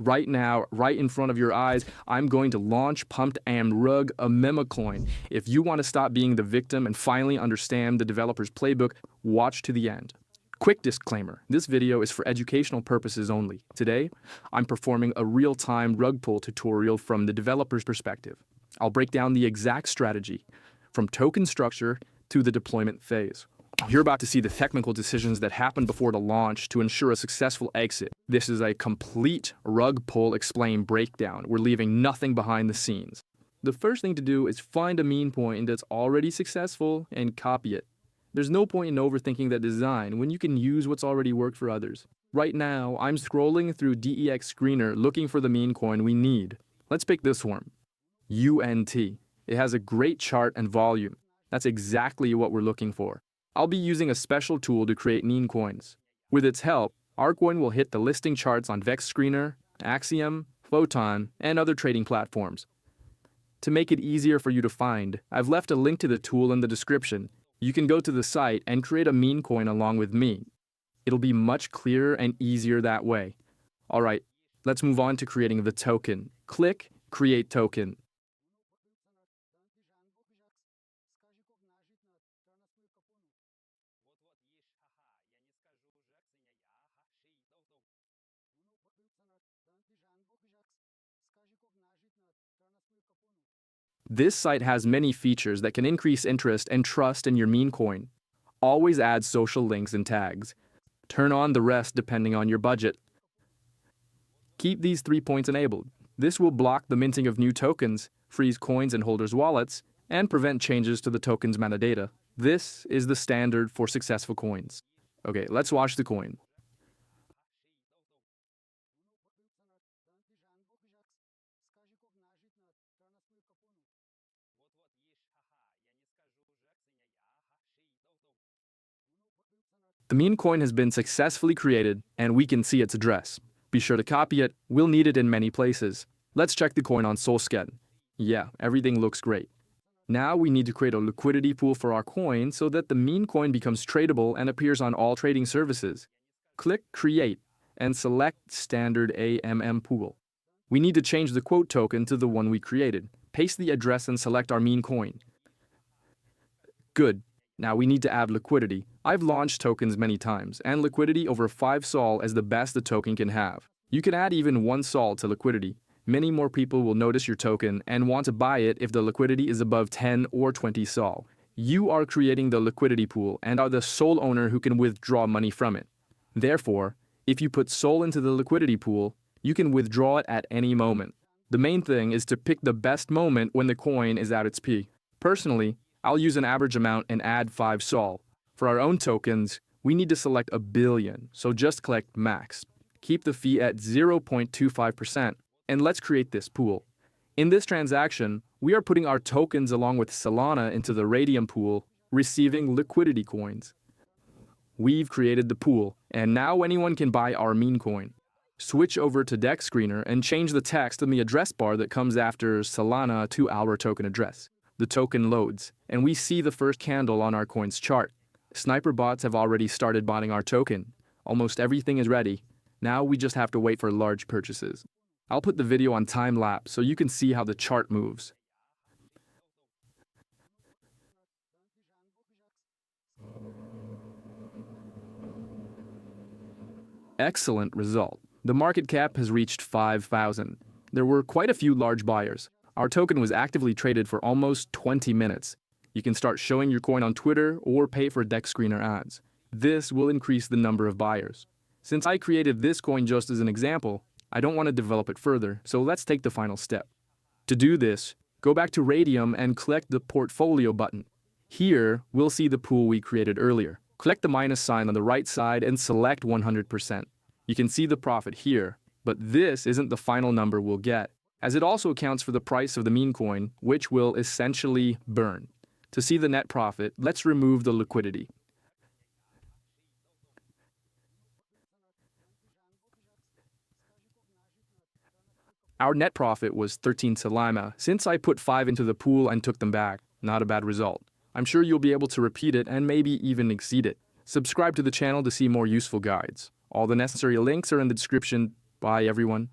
Right now, right in front of your eyes, I'm going to launch Pumped AM Rug, a meme coin. If you want to stop being the victim and finally understand the developer's playbook, watch to the end. Quick disclaimer, this video is for educational purposes only. Today, I'm performing a real-time rug pull tutorial from the developer's perspective. I'll break down the exact strategy, from token structure to the deployment phase. You're about to see the technical decisions that happen before the launch to ensure a successful exit. This is a complete rug pull explain breakdown. We're leaving nothing behind the scenes. The first thing to do is find a mean point that's already successful and copy it. There's no point in overthinking that design when you can use what's already worked for others. Right now, I'm scrolling through DEX Screener looking for the mean coin we need. Let's pick this one, UNT. It has a great chart and volume. That's exactly what we're looking for. I'll be using a special tool to create mean coins. With its help, our coin will hit the listing charts on Vex Screener, Axiom, Photon, and other trading platforms. To make it easier for you to find, I've left a link to the tool in the description. You can go to the site and create a mean coin along with me. It'll be much clearer and easier that way. Alright, let's move on to creating the token. Click Create Token. This site has many features that can increase interest and trust in your meme coin. Always add social links and tags. Turn on the rest depending on your budget. Keep these 3 points enabled. This will block the minting of new tokens, freeze coins in holders' wallets, and prevent changes to the token's metadata. This is the standard for successful coins. Okay, let's watch the coin. The meme coin has been successfully created, and we can see its address. Be sure to copy it, we'll need it in many places. Let's check the coin on Solsken. Yeah, everything looks great. Now we need to create a liquidity pool for our coin so that the meme coin becomes tradable and appears on all trading services. Click Create and select Standard AMM Pool. We need to change the quote token to the one we created. Paste the address and select our meme coin. Good. Now we need to add liquidity. I've launched tokens many times, and liquidity over 5 Sol is the best the token can have. You can add even 1 Sol to liquidity. Many more people will notice your token and want to buy it if the liquidity is above 10 or 20 Sol. You are creating the liquidity pool and are the sole owner who can withdraw money from it. Therefore, if you put Sol into the liquidity pool, you can withdraw it at any moment. The main thing is to pick the best moment when the coin is at its peak. Personally, I'll use an average amount and add 5 Sol. For our own tokens, we need to select 1 billion, so just collect max. Keep the fee at 0.25%, and let's create this pool. In this transaction, we are putting our tokens along with Solana into the Radium pool, receiving liquidity coins. We've created the pool, and now anyone can buy our meme coin. Switch over to DEX Screener and change the text in the address bar that comes after Solana to our token address. The token loads, and we see the first candle on our coin's chart. Sniper bots have already started botting our token. Almost everything is ready. Now we just have to wait for large purchases. I'll put the video on time-lapse so you can see how the chart moves. Excellent result. The market cap has reached 5,000. There were quite a few large buyers. Our token was actively traded for almost 20 minutes. You can start showing your coin on Twitter or pay for DEX Screener ads. This will increase the number of buyers. Since I created this coin just as an example, I don't want to develop it further, so let's take the final step. To do this, go back to Radium and click the Portfolio button. Here, we'll see the pool we created earlier. Click the minus sign on the right side and select 100%. You can see the profit here, but this isn't the final number we'll get, as it also accounts for the price of the meme coin, which will essentially burn. To see the net profit, let's remove the liquidity. Our net profit was 13 Solana, since I put 5 into the pool and took them back. Not a bad result. I'm sure you'll be able to repeat it and maybe even exceed it. Subscribe to the channel to see more useful guides. All the necessary links are in the description. Bye everyone.